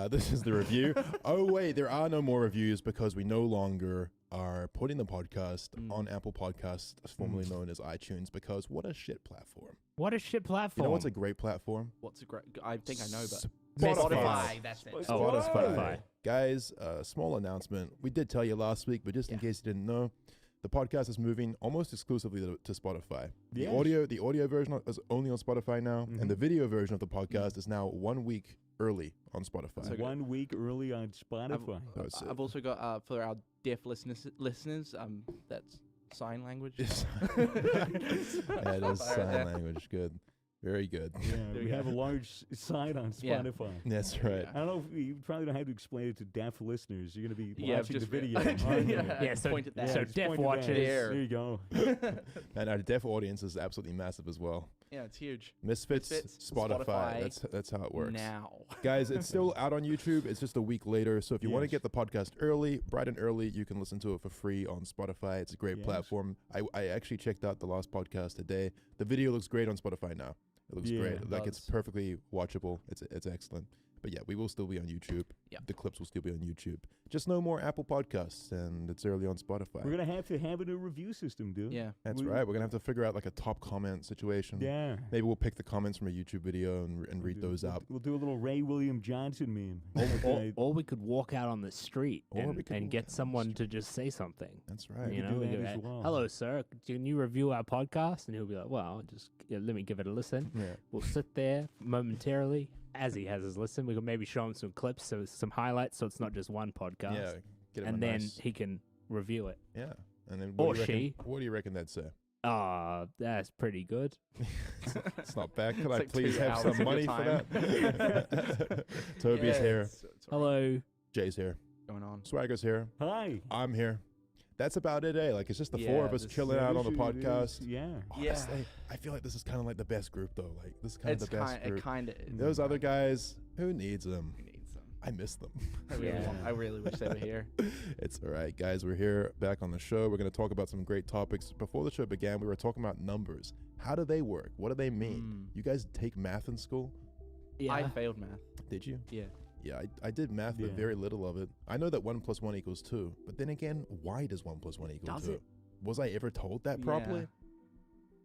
This is the review. Oh, wait, there are no more reviews because we no longer are putting the podcast on Apple Podcasts, formerly known as iTunes, because what a shit platform. What a shit platform. You know what's a great platform? What's a great... I think I know, but... Spotify. That's it. Spotify. Guys, small announcement. We did tell you last week, but just in case you didn't know, the podcast is moving almost exclusively to Spotify. The audio version is only on Spotify now, and the video version of the podcast is now 1 week early on Spotify. So 1 week early on Spotify. I've also got for our deaf listeners, that's sign language. It is sign language. Good. Very good. Yeah, we have a large sign on Spotify. Yeah. That's right. I don't know if you probably don't have to explain it to deaf listeners. You're going to be watching the just video. So point at that. So just deaf point at watchers. that. There you go. And our deaf audience is absolutely massive as well. Yeah, it's huge. Misfits, Spotify. That's how it works. Now. Guys, it's still out on YouTube. It's just a week later. So if you want to get the podcast early, bright and early, you can listen to it for free on Spotify. It's a great platform. I actually checked out the last podcast today. The video looks great on Spotify now. It looks great. Like it's perfectly watchable. It's excellent. But yeah, we will still be on YouTube. Yep. The clips will still be on YouTube. Just no more Apple Podcasts, and it's early on Spotify. We're going to have it in a review system, dude. Yeah. That's right. We're going to have to figure out like a top comment situation. Yeah. Maybe we'll pick the comments from a YouTube video and read those out. We'll do a little Ray William Johnson meme. Or we could walk out on the street and get someone to just say something. That's right. You know, we go, hello, sir. Can you review our podcast? And he'll be like, well, just let me give it a listen. Yeah. We'll sit there momentarily as he has his listen. We could maybe show him some clips, so some highlights, so it's not just one podcast. Yeah. Get him and then he can review it. Yeah. And then what do you reckon they'd say? That's pretty good. It's not bad. Could I please have some money for that? Toby's here. Hello. Jay's here. What's going on? Swagger's here. Hi. I'm here. That's about it, eh? Like, it's just the four of us chilling out on the podcast. Honestly, I feel like this is kind of like the best group, though. Like, this is kind of the best group. It kind of is. Those other guys, who needs them? Who needs them? I miss them. I really wish they were here. It's all right, guys. We're here back on the show. We're going to talk about some great topics. Before the show began, we were talking about numbers. How do they work? What do they mean? You guys take math in school? Yeah. I failed math. Did you? Yeah. Yeah, I did math, but very little of it. I know that 1 + 1 = 2, but then again, why does 1 + 1 = 2? Does it? Was I ever told that properly?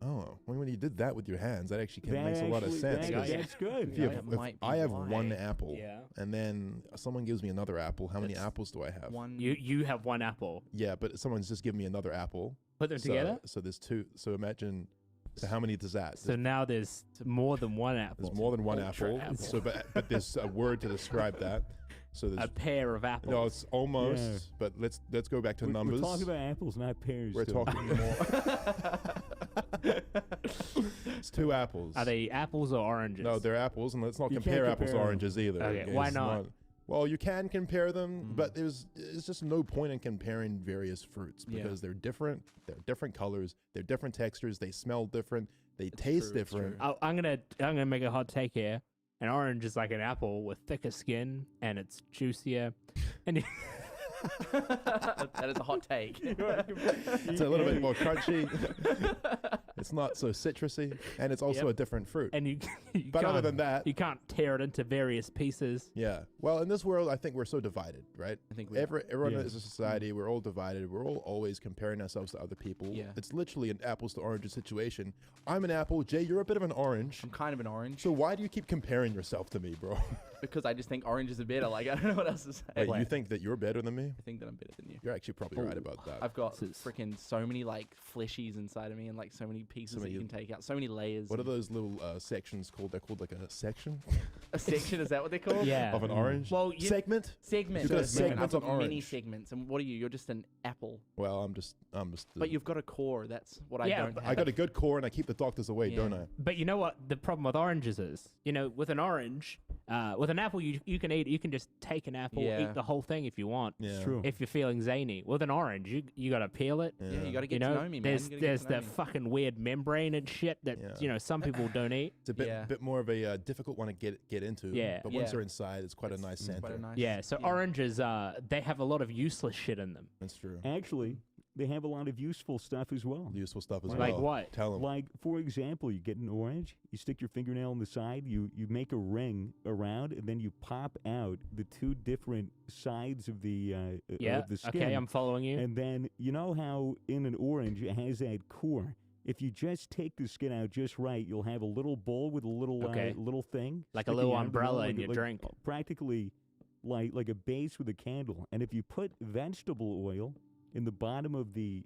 Oh, when you did that with your hands, that actually makes a lot of sense. That's good. If I have one apple, and then someone gives me another apple, how many apples do I have? One. You have one apple. Yeah, but someone's just giving me another apple. Put them together? So there's two. So imagine... So how many is that? So now there's more than one apple. There's more than one apple. So, but there's a word to describe that. So there's a pair of apples. No, it's almost. Yeah. But let's go back to numbers. We're talking about apples, not pears. We're talking more. It's 2 apples. Are they apples or oranges? No, they're apples, and let's not compare apples to oranges either. Okay, why not? Well, you can compare them, but there's just no point in comparing various fruits because they're different. They're different colors. They're different textures. They smell different. They taste different. I'm gonna make a hot take here. An orange is like an apple with thicker skin and it's juicier. And that is a hot take. It's a little bit more crunchy. It's not so citrusy, and it's also a different fruit. And you but other than that, you can't tear it into various pieces. Yeah. Well, in this world, I think we're so divided, right? I think everyone is a society. We're all divided. We're all always comparing ourselves to other people. Yeah. It's literally an apples to oranges situation. I'm an apple. Jay, you're a bit of an orange. I'm kind of an orange. So why do you keep comparing yourself to me, bro? Because I just think oranges are better. Like, I don't know what else to say. Wait, you think that you're better than me? I think that I'm better than you. You're actually probably right about that. I've got freaking so many like fleshies inside of me and like so many pieces that you can take out. So many layers. What are those little sections called? They're called like a section? A section? Is that what they're called? Yeah. Of an orange? Well, segment? Segment. You've got a segment of orange. Many segments. And what are you? You're just an apple. Well, I'm just. But you've got a core. That's what I don't have. I got a good core and I keep the doctors away, don't I? But you know what the problem with oranges is? You know, with an orange, with an apple, you can eat. You can just take an apple, eat the whole thing if you want. Yeah. It's true. If you're feeling zany. With an orange, you got to peel it. Yeah, you got to get to know me, man. There's the fucking weird membrane and shit that you know some people don't eat. It's a bit more of a difficult one to get into. Yeah. But once they're inside, it's quite a nice center. So oranges, they have a lot of useless shit in them. That's true. Actually, they have a lot of useful stuff as well. Useful stuff as well. Like what? Tell them. Like, for example, you get an orange, you stick your fingernail on the side, you make a ring around, and then you pop out the two different sides of the of the skin. Okay, I'm following you. And then, you know how in an orange it has that core? If you just take the skin out just right, you'll have a little bowl with a little little thing. Like a sticking little out, umbrella in your drink. Practically like a base with a candle. And if you put vegetable oil in the bottom of the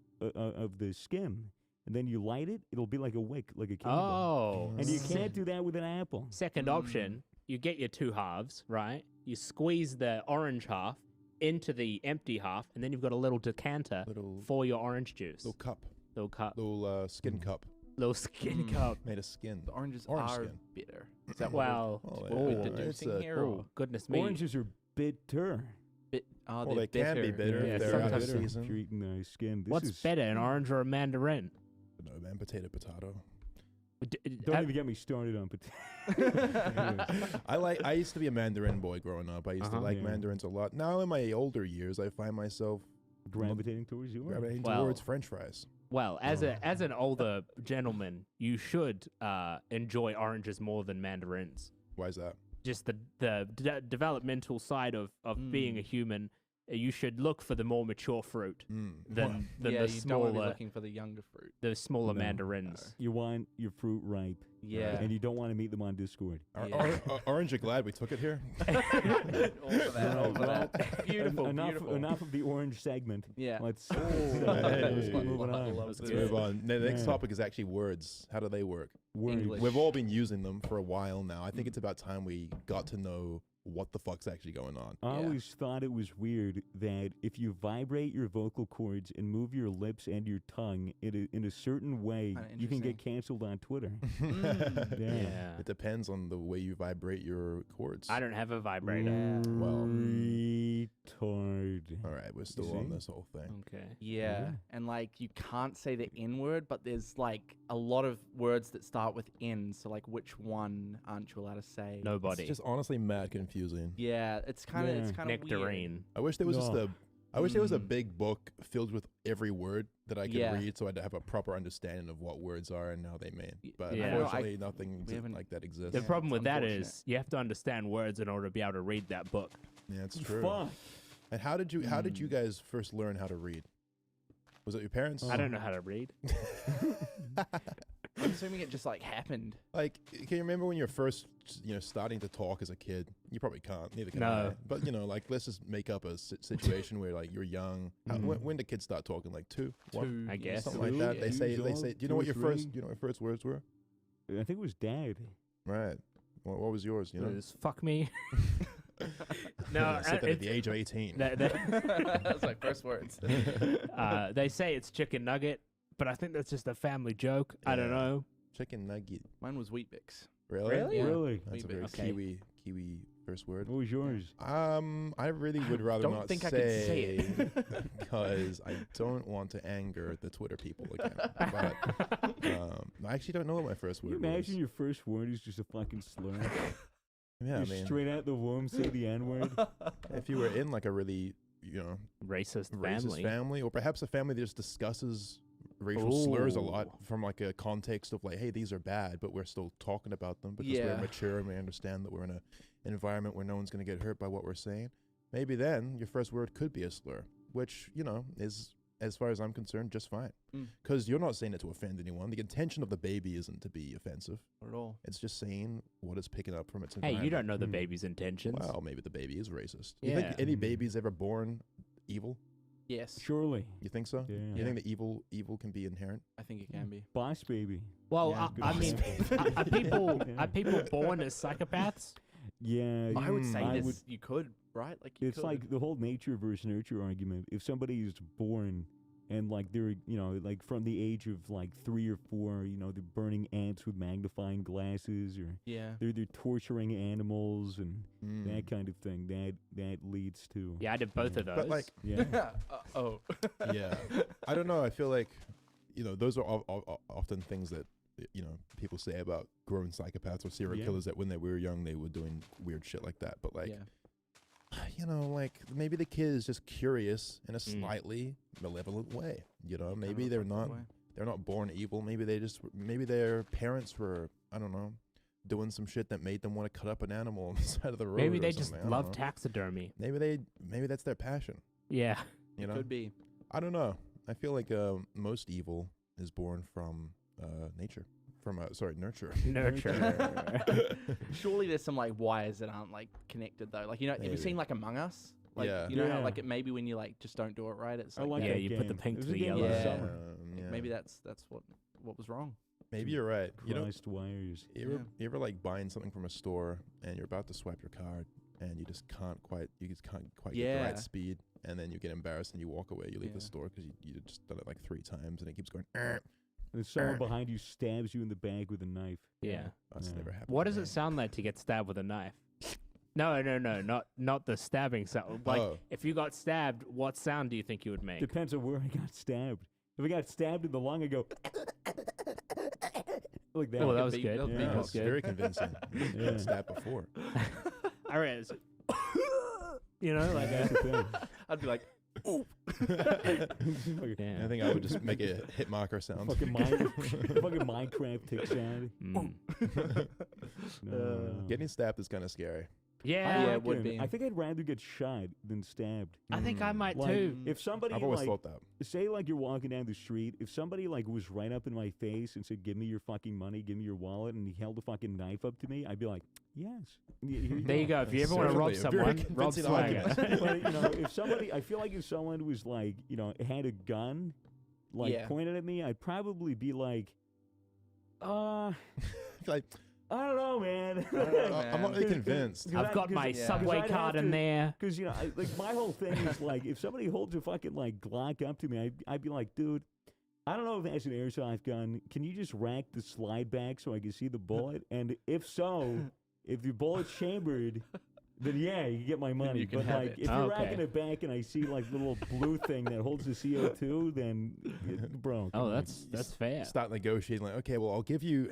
skin, and then you light it, it'll be like a wick, like a candle. Oh. And you can't do that with an apple. Second option, you get your two halves, right? You squeeze the orange half into the empty half, and then you've got a little decanter for your orange juice. Little cup. Little cup. Little skin cup. Little skin cup. Made of skin. The oranges Orange are skin. bitter. Is that Wow. what we're deducing here? Oh, goodness me. Oranges are bitter. Well, they can be bitter Yeah, if they're out of sometimes. season. If you're eating skin. What's better, an orange or a mandarin? No, man, potato. Don't even get me started on potatoes. I used to be a mandarin boy growing up. I used to like Yeah. mandarins a lot. Now in my older years, I find myself Gravitating towards you. gravitating Well- towards French fries. Well, as an older gentleman, you should enjoy oranges more than mandarins. Why is that? Just the developmental side of being a human. You should look for the more mature fruit than yeah, the you don't want to be smaller looking for the younger fruit. the smaller No. mandarins. You want your fruit ripe. Yeah. And you don't want to meet them on Discord. Aren't you glad we took it here? All for that. All for that. Beautiful. Enough of the orange segment. Yeah. Let's Hey. move on. Let's move on. The next Yeah. topic is actually words. How do they work? Words. English. We've all been using them for a while now. I think it's about time we got to know what the fuck's actually going on. I Yeah. always thought it was weird that if you vibrate your vocal cords and move your lips and your tongue in a certain way, Kinda you can get interesting. canceled on Twitter. Yeah. It depends on the way you vibrate your cords. I don't have a vibrator. Well, Retard. all right, we're still see? on this whole thing. Okay. Yeah. And like you can't say the N word, but there's like a lot of words that start with N. So like which one aren't you allowed to say? Nobody. It's just honestly mad confusing. Yeah, it's kind of Yeah. it's kind of Nectarine. I wish there was just No. I wish there was a big book filled with every word that I could Yeah. read, so I'd have a proper understanding of what words are and how they mean. But Yeah. unfortunately, nothing haven't- like that exists. The Yeah, problem it's with that unfortunate. is you have to understand words in order to be able to read that book. Yeah, it's true. Fuck. And how did you guys first learn how to read? Was it your parents? I don't know how to read. I'm assuming it just like happened. Like, can you remember when you're first, starting to talk as a kid? You probably can't. Neither can No. I. But like, let's just make up a situation where like you're young. When do kids start talking? Like 2, 1? I guess. Something like that. Yeah. They say. 2 years old, Do you know what your 2 or first? 3? Do you know what your first words were? I think it was Dad. Right. What was yours? You know. It was, fuck me. No, I said that at it's- the age of 18. That's my first words. They say it's chicken nugget, but I think that's just a family joke. I don't Yeah. know. Chicken nugget. Mine was Wheat Bix. Really? Really? Yeah. Really? That's a Wee very bit. Okay. Kiwi first word. What was yours? I really would rather don't not think I could say it. because I don't want to anger the Twitter people again. But I actually don't know what my first Can you word imagine was. your first word is just a fucking slur? Yeah, I You mean, straight out the womb say the N word. if you were in like a really, Racist racist family. family, or perhaps a family that just discusses racial slurs a lot from like a context of like, hey, these are bad, but we're still talking about them because we're Yeah. mature and we understand that we're in an environment where no one's going to get hurt by what we're saying. Maybe then your first word could be a slur, which, is, as far as I'm concerned, just fine. Mm. Because you're not saying it to offend anyone. The intention of the baby isn't to be offensive. Not at all. It's just saying what it's picking up from its Hey, environment. you don't know the Mm. baby's intentions. Well, maybe the baby is racist. You Yeah. think any Mm. baby's ever born evil? Yes, Surely. You think so? Yeah. You think that evil can be inherent? I think it can be. Boss baby. Well, Yeah, good I mean, example. are people born as psychopaths? Yeah. I would say I this. would- You could, right? Like you It's could. like the whole nature versus nurture argument. If somebody is born and like they're, like from the age of like 3 or 4, they're burning ants with magnifying glasses, or yeah. they're torturing animals and Mm. that kind of thing. That leads to Yeah, I did both of those. But like, yeah. Oh. yeah, I don't know. I feel like, those are often things that, people say about grown psychopaths or serial Yeah. killers, that when they were young, they were doing weird shit like that. But like, Yeah. you know, like maybe the kid is just curious in a slightly malevolent way. You know, maybe they're not born evil. Maybe maybe their parents were, I don't know, doing some shit that made them want to cut up an animal on the side of the road. Maybe or they just something. love taxidermy. Maybe that's their passion. Yeah. You know, Could be. I don't know. I feel like most evil is born from nature. Nurture. Nurture. Surely there's some like wires that aren't like connected though. Like, you know, have you seen like Among Us? Like, you know how like it maybe when you like just don't do it right, it's like, yeah, you put the pink to the yellow. Yeah. Maybe that's what was wrong. Maybe you're right. Crossed wires. You ever like buying something from a store and you're about to swipe your card and you just can't quite get the right speed, and then you get embarrassed and you walk away. You leave the store because you just done it like 3 times and it keeps going. And someone behind you stabs you in the back with a knife. Yeah. That's never happened. What does it sound like to get stabbed with a knife? No, not the stabbing sound. Like, if you got stabbed, what sound do you think you would make? Depends on where I got stabbed. If I got stabbed in the lung, I go like that. Oh, that was good. That was very convincing. Been stabbed before. All right. You know, like I'd be like, ooh. I think I would just make a hit marker sound. Fucking Minecraft tick sound. Getting stabbed is kind of scary. Yeah, it would be. I think I'd rather get shot than stabbed. I think I might Like, too. if somebody, I've always like, thought that. say like you're walking down the street, if somebody like was right up in my face and said, "Give me your fucking money, give me your wallet," and he held a fucking knife up to me, I'd be like, "Yes." There you go. If you ever want to rob someone, rob Swagger. But, you know, if somebody, I feel like if someone was like, you know, had a gun, like pointed at me, I'd probably be like, Like, I don't know, man. I'm not really convinced. I've got my subway card in there. Because, you know, like my whole thing is like, if somebody holds a fucking like Glock up to me, I'd be like, dude, I don't know if that's an airsoft gun. Can you just rack the slide back so I can see the bullet? And if so, if the bullet's chambered, then yeah, you get my money. But like, if you're racking it back and I see like the little blue thing that holds the CO2, then bro. Oh, that's fair. Start negotiating like, okay, well,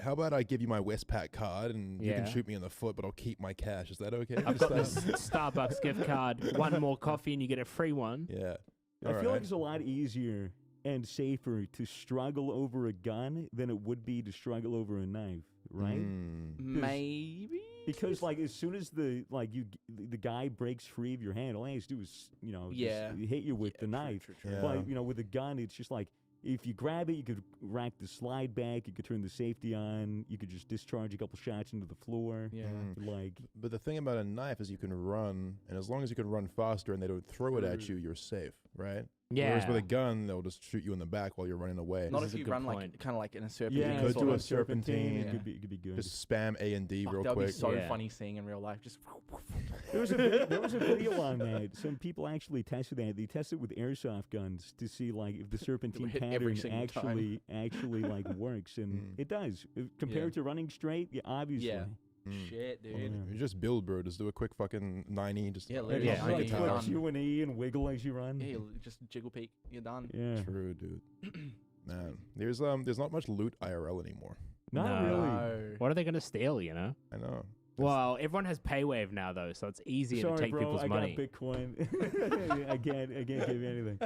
how about I give you my Westpac card and you can shoot me in the foot, but I'll keep my cash. Is that okay? I've got this Starbucks gift card. One more coffee and you get a free one. Yeah. I feel like it's a lot easier and safer to struggle over a gun than it would be to struggle over a knife, right? Maybe. Because like as soon as the guy breaks free of your hand, all he has to do is, you know, just hit you with the knife. Yeah. But you know, with a gun, it's just like if you grab it, you could rack the slide back, you could turn the safety on, you could just discharge a couple shots into the floor. Yeah. Like, but the thing about a knife is you can run, and as long as you can run faster and they don't throw it at you, you're safe, right? Yeah. Whereas with a gun, they'll just shoot you in the back while you're running away. Not if you run like kind of like in a serpentine. yeah, You could sort do of a serpentine. It could be good. Just spam A and D real That would quick. be so funny seeing in real life. Just There was a video on that. Some people actually tested that. They tested with airsoft guns to see like if the serpentine hit every pattern single actually like works, and it does. Compared to running straight, obviously. Yeah. Shit, dude. You just build, bro. Just do a quick fucking 90. Just Twitch U and E and wiggle as you run. Yeah, just jiggle peek. You're done. Yeah. True, dude. Man, there's not much loot IRL anymore. Not really. What are they gonna steal? You know. I know. Well, everyone has PayWave now though, so it's easier to take people's money. I got Bitcoin. I can't give you anything.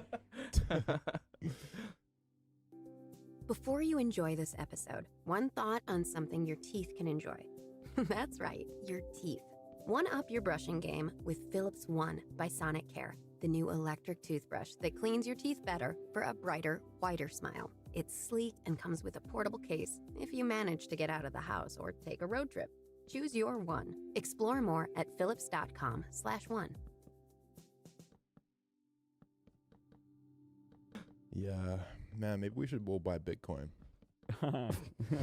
Before you enjoy this episode, one thought on something your teeth can enjoy. That's right, your teeth. One up your brushing game with Philips One by Sonic Care, the new electric toothbrush that cleans your teeth better for a brighter, whiter smile. It's sleek and comes with a portable case if you manage to get out of the house or take a road trip. Choose your one. Explore more at philips.com/one. Yeah, man. Maybe we should all buy Bitcoin.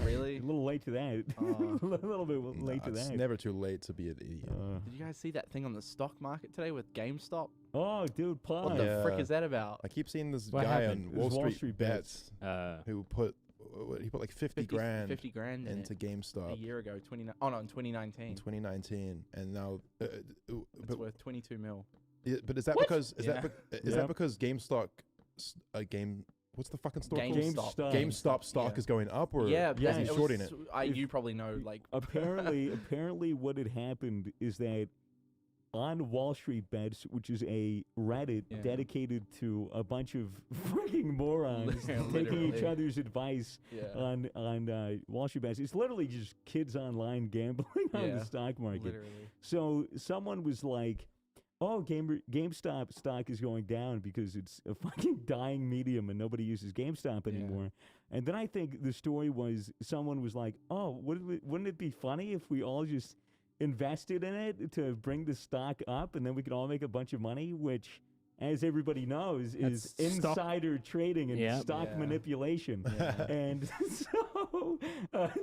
Really? A little late to that. A little bit late to It's that. never too late to be an idiot. Did you guys see that thing on the stock market today with GameStop? Oh, dude, pause. What the frick is that about? I keep seeing this What guy happened? on It Wall was Wall Street Street Bets who put like 50 grand 50 grand in into it GameStop a year ago. In 2019. in 2019, and now It's worth 22 mil. but is that What? because Yeah. that because GameStop what's the fucking store called? GameStop. GameStop stock is going up, or Yeah, is he it shorting was- it? You probably know, like Apparently what had happened is that on Wall Street Bets, which is a Reddit dedicated to a bunch of fucking morons taking each other's advice on Wall Street Bets. It's literally just kids online gambling on the stock market. Literally. So someone was like, oh, GameStop stock is going down because it's a fucking dying medium and nobody uses GameStop anymore. And then I think the story was someone was like, oh, wouldn't it be funny if we all just invested in it to bring the stock up and then we could all make a bunch of money, which, as everybody knows, is insider trading and stock manipulation. And so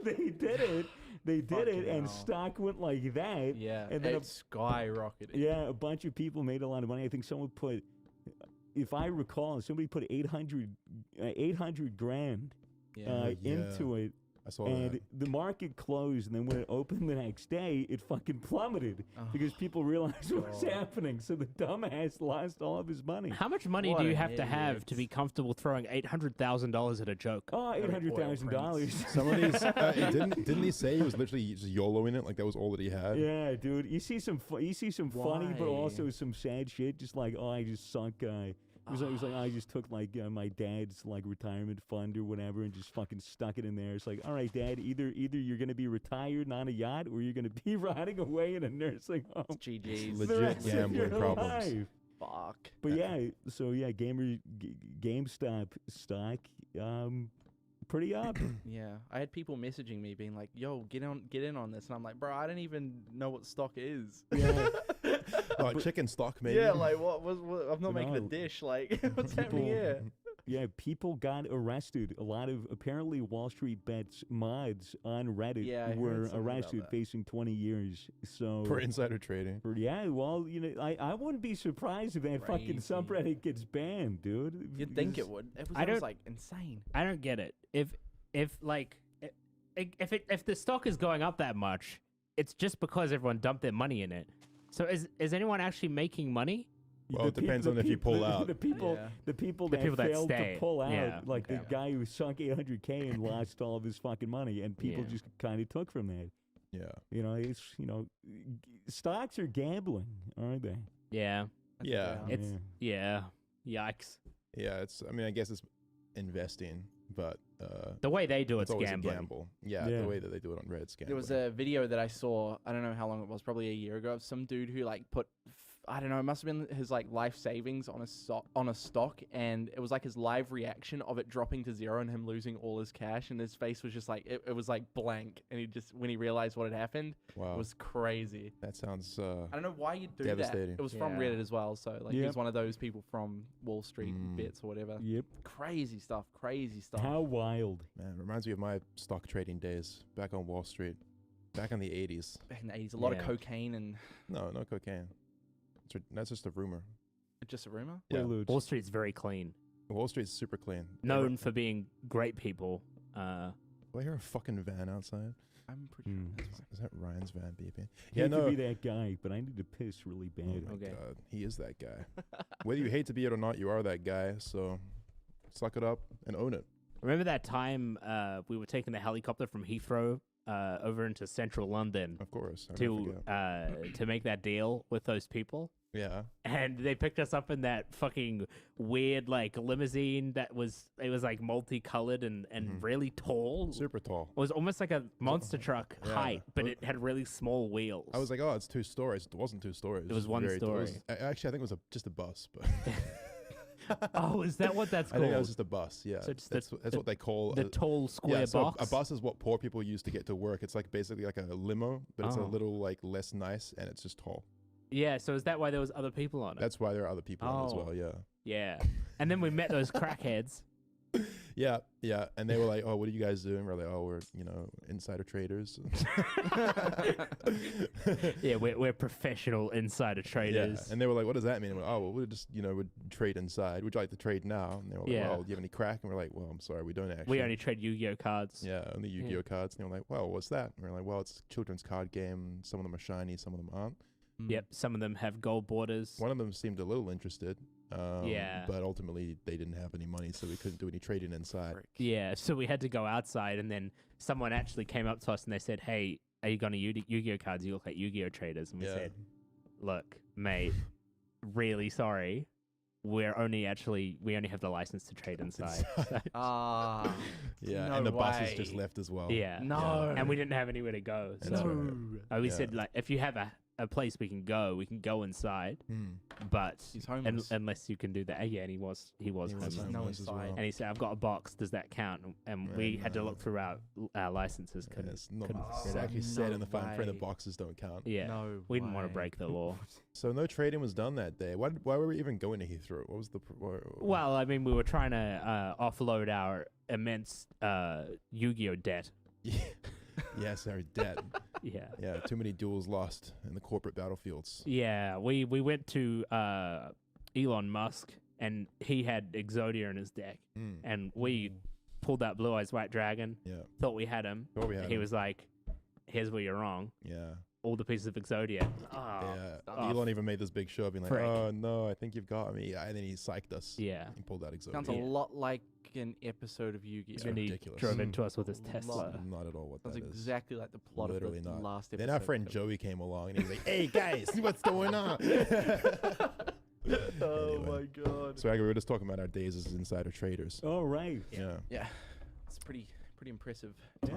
they did it. They did it, and stock went like that. Yeah, and then it skyrocketed. Yeah, a bunch of people made a lot of money. I think someone put, if I recall, somebody put 800 grand into it. I saw and that. the market closed, and then when it opened the next day, it fucking plummeted because people realized what was happening. So the dumbass lost all of his money. How much money do you have to have to be comfortable throwing $800,000 at a joke? Oh, $800,000. Some of these, didn't he say he was literally just YOLOing it? Like that was all that he had? Yeah, dude. You see some funny, but also some sad shit. Just like, oh, I just sunk. It was like I just took like my dad's like retirement fund or whatever and just fucking stuck it in there. It's like, all right, Dad, either you're gonna be retired and on a yacht or you're gonna be rotting away in a nursing home. GG's. Legit gambling problems. Life. Fuck. But GameStop stock, pretty up. Yeah, I had people messaging me being like, "Yo, get in on this," and I'm like, "Bro, I don't even know what stock is." Yeah. Oh, chicken stock, maybe. Yeah, like what? I'm not making a dish. Like, what's happening here? Yeah, people got arrested. A lot of apparently Wall Street Bets mods on Reddit were arrested, facing 20 years. So for insider trading. Well, I wouldn't be surprised if that fucking subreddit gets banned, dude. You'd think it would. It was like insane. I don't get it. If the stock is going up that much, it's just because everyone dumped their money in it. So is anyone actually making money? Well, it depends on if you pull out. The people that failed to pull out, like the guy who sunk $800K and lost all of his fucking money, and people just kind of took from that. Yeah. It's stocks are gambling, aren't they? Yeah. Yeah. It's yikes. Yeah, I guess it's investing, but the way they do it's it's always gambling. a gamble. Yeah, the way that they do it on Reddit's gambling. There was a video that I saw, I don't know how long it was, probably a year ago, of some dude who like put, I don't know, it must have been his like life savings on a stock, and it was like his live reaction of it dropping to zero and him losing all his cash, and his face was just like it was like blank, and he just, when he realized what had happened, it was crazy. That sounds I don't know why you'd do devastating. that. It was from Reddit as well, so like he was one of those people from Wall Street Bets or whatever. Yep. Crazy stuff. How wild. Man, reminds me of my stock trading days back on Wall Street, back in the 80s. Back in the 80s, a lot of cocaine and... No cocaine. That's just a rumor. Just a rumor? Yeah. Wall Street's very clean. Wall Street's super clean. Known for being great people. Do I hear a fucking van outside? I'm pretty sure that's right. Is that Ryan's van beeping? Hate to be that guy, but I need to piss really bad. Oh my God. He is that guy. Whether you hate to be it or not, you are that guy. So suck it up and own it. Remember that time we were taking the helicopter from Heathrow over into central London? Of course. To make that deal with those people? Yeah. And they picked us up in that fucking weird like limousine it was like multicolored and really tall. Super tall. It was almost like a monster truck height, but it had really small wheels. I was like, oh, it's 2 stories. It wasn't 2 stories. It was one story. Actually, I think it was just a bus. But oh, is that what that's called? I think that was just a bus. Yeah, so that's what they call the tall square box. A bus is what poor people use to get to work. It's like basically like a limo, but it's a little like less nice, and it's just tall. Yeah, so is that why there was other people on it? That's why there are other people on it as well. Yeah. Yeah, and then we met those crackheads. Yeah, and they were like, "Oh, what are you guys doing?" We're like, "Oh, we're insider traders." Yeah, we're professional insider traders. Yeah. And they were like, "What does that mean?" And we're, "Oh, well, we're just we'd trade inside. Would you like to trade now?" And they were like, "Well, do you have any crack?" And we're like, "Well, I'm sorry, we don't actually. We only trade Yu-Gi-Oh cards." Yeah, only Yu-Gi-Oh cards. And they were like, "Well, what's that?" And we're like, "Well, it's a children's card game. Some of them are shiny, some of them aren't." Yep, some of them have gold borders. One of them seemed a little interested. Yeah. But ultimately, they didn't have any money, so we couldn't do any trading inside. Yeah, so we had to go outside, and then someone actually came up to us and they said, "Hey, are you going to Yu-Gi-Oh cards? You look like Yu-Gi-Oh traders." And we said, look, mate, really sorry. We only have the license to trade inside. Ah. Yeah, No and the buses just way. left as well. Yeah. No. And we didn't have anywhere to go. That's So right. we Yeah. said, like, if you have a place we can go inside, but He's homeless. unless you can do that. Yeah, and he was homeless. No homeless as inside. well. And he said, I've got a box. Does that count? And we had to look through our licenses. And it's not couldn't like you said in the no fine print, the way. boxes don't count. Yeah. No We didn't want to way. break the law. So no trading was done that day. Why were we even going to Heathrow? What was the... Well, I mean, we were trying to offload our immense Yu-Gi-Oh debt. Yes, our debt. Yeah. Yeah, too many duels lost in the corporate battlefields. Yeah, we went to Elon Musk, and he had Exodia in his deck, and we pulled that Blue Eyes White Dragon. Yeah. Thought we had him. Thought we had He him. was like, "Here's where you're wrong. Yeah. All the pieces of Exodia." Yeah. Oh, Elon even made this big show of being like, frick. oh, no, I think you've got me. And then he psyched us. Yeah. And pulled out Exodia. Sounds a lot like an episode of Yu-Gi-Oh. And he ridiculous. drove into us with his Lot. Tesla. Not at all what Sounds that is. exactly like the plot Literally of the not. last episode. Then our friend of- Joey came along and he was like, hey, guys, see what's going on? Oh Anyway. my god. So we were just talking about our days as insider traders. All right. Yeah. Yeah. It's pretty impressive. Yeah,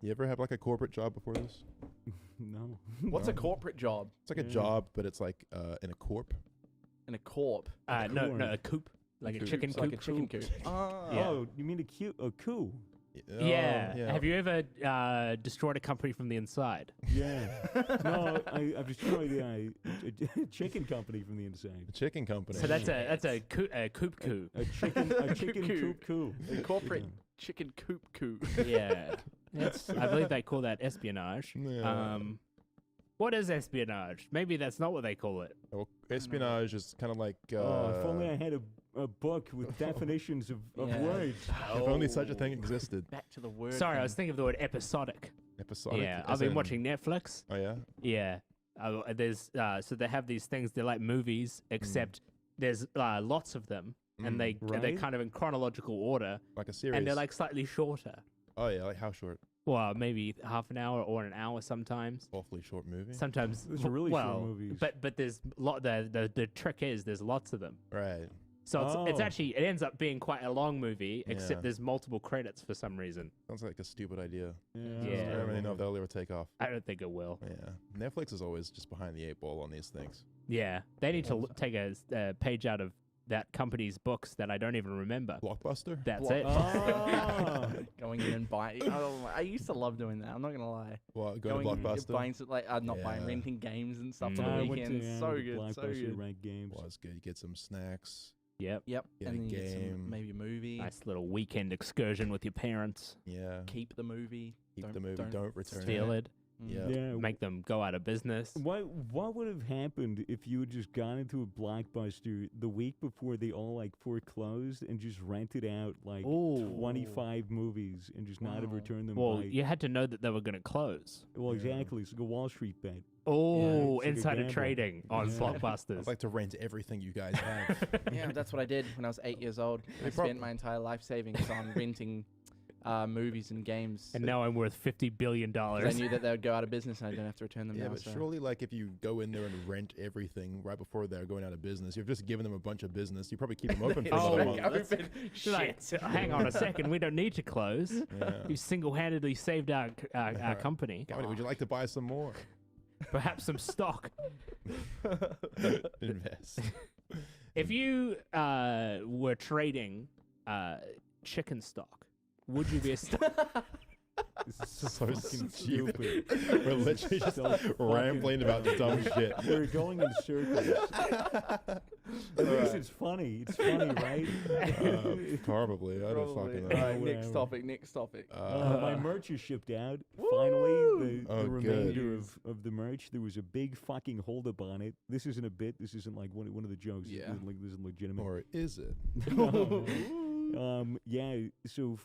You ever have like a corporate job before this? No. What's a No. corporate job It's like a Yeah. job, but it's like in a corp. in a corp? No, Corn. a coop, like a Coop. chicken It's coop. like a chicken coop. Ah. Yeah. Oh, you mean a coup? Oh, Yeah. Have you ever destroyed a company from the inside? Yeah. No, I've destroyed a chicken company from the inside. A chicken company. So that's a coop coup. A chicken coop coup. A corporate chicken coop coop. Yeah. I believe they call that espionage. Yeah. What is espionage? Maybe that's not what they call it. Well, espionage is kind of like. Oh, if only I had a book with definitions of Yeah. words. If only such a thing existed. Back to the word. Sorry, I thing. was thinking of the word episodic. Episodic. Yeah, as I've been in- watching Netflix. Oh yeah. Yeah. There's so they have these things. They're like movies, except there's lots of them, and they're Right. kind of in chronological order, like a series. and they're like slightly shorter. Oh yeah, like how short? Well, maybe half an hour or an hour sometimes. Awfully short movie. Sometimes Those are really short well, movies. But there's the trick is there's lots of them. Right. So it's Oh. actually it ends up being quite a long movie, Yeah. except there's multiple credits for some reason. Sounds like a stupid idea. Yeah. I don't really know if that'll ever take off. I don't think it will. Yeah. Netflix is always just behind the 8 ball on these things. Yeah, they need to take a page out of that company's books that I don't even remember. Blockbuster. That's Block- it. Ah. Going in and buying. Oh, I used to love doing that. I'm not gonna lie. Well, go Going to in, Blockbuster. buying like not buying, Yeah. renting games and stuff Mm. on I the went to, weekends. So the good, so Blockbuster good. rent games. Was good. You get some snacks. Yep. Yep. Get and a then you get some, game. maybe a movie. Nice little weekend excursion with your parents. Yeah. Keep the movie. Keep Don't- the movie. don't Don't return Steal it. it. Yeah. Yeah. Make them go out of business. What would have happened if you had just gone into a Blockbuster the week before they all like foreclosed and just rented out like Ooh. 25 movies and just not have Wow. returned them? Well, by, you had to know that they were going to close. well, Yeah. exactly. It's like a Wall Street bet. Oh, it's like a insider gamble. trading on Yeah. Blockbusters. I'd like to rent everything you guys have. Yeah, that's what I did when I was 8 years old. I prob- spent my entire life savings on renting movies and games. And now I'm worth $50 billion. 'Cause I knew that they would go out of business and I don't have to return them Yeah, now. but so. surely, like, if you go in there and rent everything right before they're going out of business, you've just given them a bunch of business. You probably keep them open for Oh, another yeah. month. Open. You're like, hang on a second, we don't need to close. Yeah. You single-handedly saved our Yeah. company. Company, would you like to buy some more? Perhaps some stock. Invest. If you were trading chicken stock, would you be a stock? This is So fucking stupid. stupid. We're literally just So fucking- rambling about dumb shit. We're going in circles. At least it's funny. It's funny, right? Probably. I don't Probably. fucking know. Alright, next Whatever. topic. Next topic. My merch is shipped out. Finally, the Oh, good. remainder of the merch. There was a big fucking holdup on it. This isn't a bit. This isn't like one of the jokes. Yeah. This is legitimate. Or is it? Yeah. So,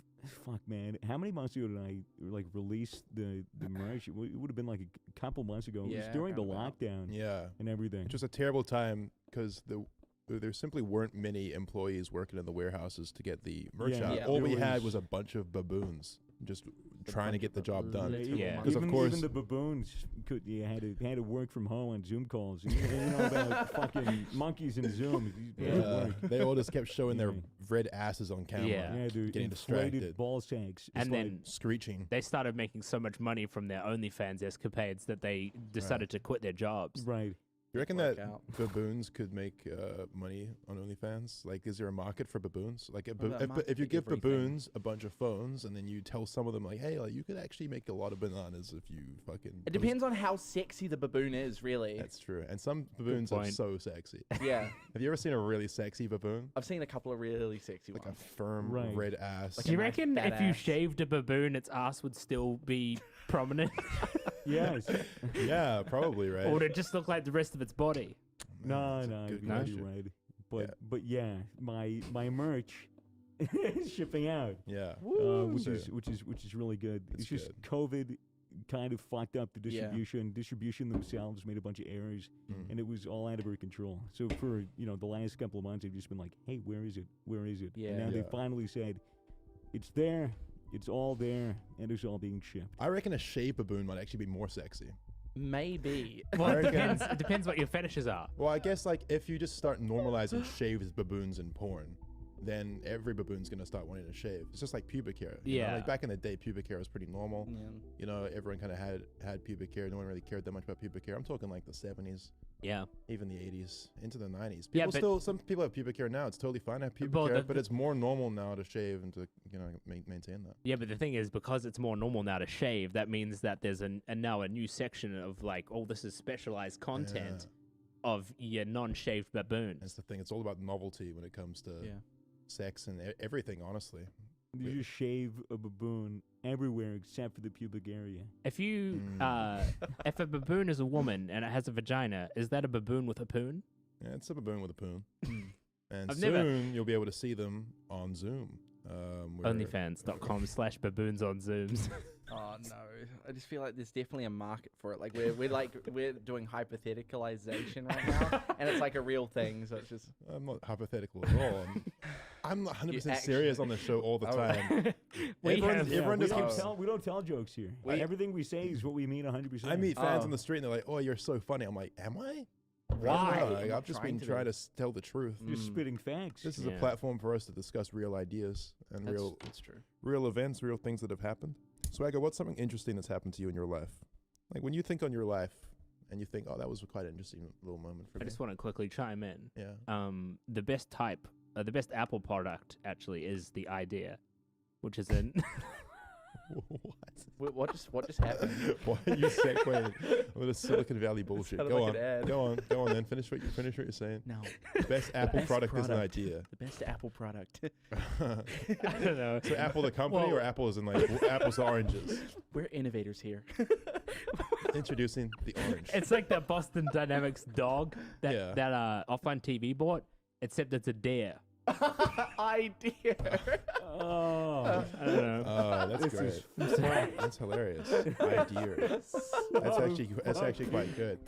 fuck, man. How many months ago did I like release the merch? It would have been like a couple months ago. It was Yeah, during the roundabout. lockdown Yeah. and everything. It's just a terrible time because there simply weren't many employees working in the warehouses to get the merch Yeah. out. Yeah. All There we had was- was a bunch of baboons just trying to get the job done. Yeah. Because of even, course, even the baboons had to work from home on Zoom calls. You know about fucking monkeys in Zoom. they all just kept showing their red asses on camera, Yeah. they're getting inflated distracted, ball sacks. And like then screeching. they started making so much money from their OnlyFans escapades that they decided to quit their jobs. Right. You reckon work that out. baboons could make money on OnlyFans? Like, is there a market for baboons? Like, Well, that market if you for give everything. baboons a bunch of phones and then you tell some of them, like, hey, like, you could actually make a lot of bananas if you fucking. It depends on how sexy the baboon is, really. That's true. And some baboons are point. so sexy. Yeah. Have you ever seen a really sexy baboon? I've seen a couple of really sexy Like ones. a firm Right. red ass. Like Do you a nice reckon fat if you ass. shaved a baboon, its ass would still be prominent? Yes. Yeah, probably, right? Or would it just look like the rest of its body? No, That's a no, good you're question. right. But yeah, my merch is shipping out, Yeah. which So- is really good. That's It's just good. COVID kind of fucked up the Yeah. distribution. Distribution themselves made a bunch of errors, Mm. and it was all out of our control. So for the last couple of months, I've just been like, hey, where is it? Where is it? Yeah. And now they Yeah. finally said, it's there. It's all there, and it's all being shipped. I reckon a shaved baboon might actually be more sexy. Maybe. Well, it reckon- depends. It depends what your fetishes are. Well, I guess like if you just start normalizing shaved baboons in porn, then every baboon's gonna start wanting to shave. It's just like pubic hair. you know? Yeah. Like back in the day, pubic hair was pretty normal. Yeah. You know, everyone kind of had pubic hair. No one really cared that much about pubic hair. I'm talking like the 70s, Yeah. even the 80s, into the 90s. Yeah, People but- still, some people have pubic hair now. It's totally fine to have pubic Well, hair, the- but it's more normal now to shave and to maintain that. Yeah, but the thing is, because it's more normal now to shave, that means that there's now a new section of like, oh, this is specialized content of your non-shaved baboons. That's the thing. It's all about novelty when it comes to Yeah. sex and everything. Honestly, You just shave a baboon everywhere except for the pubic area. If you, Mm. if a baboon is a woman and it has a vagina, is that a baboon with a poon? yeah, it's a baboon with a poon. And I've soon never- you'll be able to see them on Zoom. where- Onlyfans.com/baboons on Zooms. Oh no! I just feel like there's definitely a market for it. Like we're doing hypotheticalization right now, and it's like a real thing. So it's just I'm not hypothetical at all. I'm not 100% serious on the show all the Oh. time. We Everyone- have- everyone we just don't keeps- tell, we don't tell jokes here. We- Everything we say is what we mean 100%. I meet fans Oh. on the street and they're like, "Oh, you're so funny." I'm like, "Am I?" Why? I don't know. I'm Like, not I've just trying been to trying be. to tell the truth. Just Mm. spitting facts. This is Yeah. a platform for us to discuss real ideas and That's true. real events, real things that have happened. Swagger, what's something interesting that's happened to you in your life? Like when you think on your life and you think, "Oh, that was quite an interesting little moment for I me." just want to quickly chime in. Yeah. The best the best Apple product actually is the idea, which is in. What? What just happened? Why are you segueing with the Silicon Valley bullshit? sounded Go like on, an ad. go on. Then finish what you're saying. No, Best Apple best product is an product. idea. the best Apple product. I don't know. So Apple the company Well- or Apple is in like apples oranges? We're innovators here. Introducing the orange. It's like that Boston Dynamics dog that Yeah. that offline TV bought, except it's a dare. Idea. Oh. I don't know. Oh, that's This great. is That's hilarious. Idea. That's actually quite good.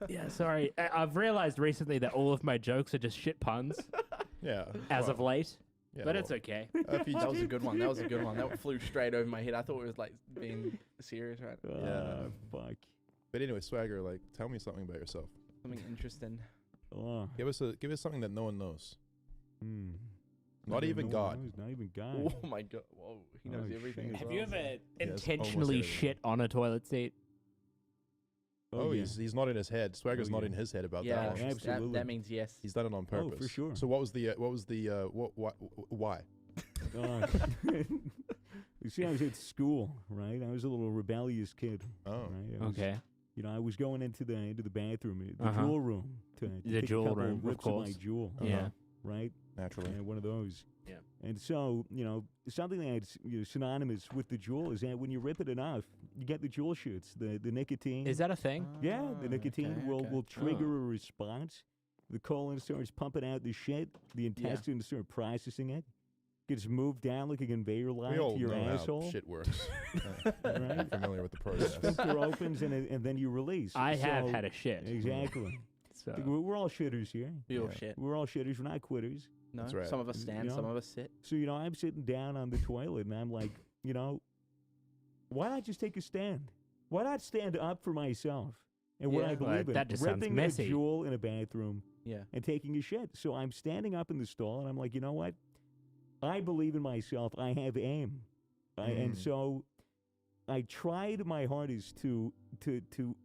Yeah. Sorry, I've realized recently that all of my jokes are just shit puns Yeah. as of late, Yeah, but it's well, okay. if you That was a good one. That was a good one. That flew straight over my head. I thought it was like being serious, right? Yeah. Fuck. But anyway, Swagger, like, tell me something about yourself. Something interesting. Oh. Give us something that no one knows. Hmm. Not even God. Not even God. Oh my god! Whoa, he knows Oh, everything. shit. as Have well. you ever almost intentionally everything. shit on a toilet seat? Oh, yeah. he's not in his head. Swagger's Oh, not yeah. in his head about Yeah, that one. Yeah. Absolutely. that means yes. He's done it on Oh, purpose. for sure. So what was the why? You see, I was at school, right? I was a little rebellious kid. Oh. Right? I was, Okay. You know, I was going into the bathroom, the Uh-huh. jewel room, to The take a jewel couple room, of rips of my course. jewel. Yeah. Right. Naturally. Yeah, one of those. Yeah. And so, something that's synonymous with the jewel is that when you rip it enough, you get the jewel shoots, the nicotine. Is that a thing? Yeah, the Ah, nicotine okay, will okay. trigger a response. The colon starts pumping out the shit. The intestines start processing it. Gets moved down like a conveyor line We all to your know asshole. how shit works. Right? Familiar with the The process. sphincter opens and then you release. I have So- had a shit. Exactly. So. We're all shitters here. Real Yeah. shit. We're all shitters. We're not quitters. No, That's right. some of us stand, You some know? of us sit. So, I'm sitting down on the toilet and I'm like, why not just take a stand? Why not stand up for myself and what Yeah. I believe in? that just sounds Ripping messy. a jewel in a bathroom Yeah. and taking a shit. So I'm standing up in the stall, and I'm like, you know what? I believe in myself. I have aim. And so I tried my hardest to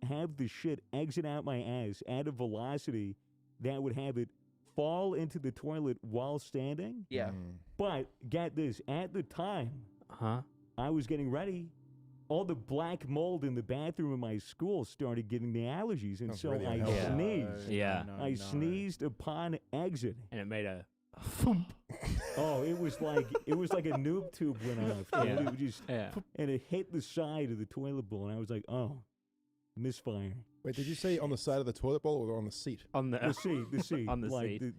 have the shit exit out my ass at a velocity that would have it fall into the toilet while standing. Yeah. But get this, at the time, I was getting ready. All the black mold in the bathroom in my school started giving me allergies, and That's so really I unhealthy. sneezed. Yeah. I sneezed upon exit. And it made a. Oh, it was like a noob tube went off. Yeah. It was just, Yeah. and it hit the side of the toilet bowl, and I was like, oh, misfire. Wait, did you say on the side of the toilet bowl or on the seat? On the The seat, On the like seat.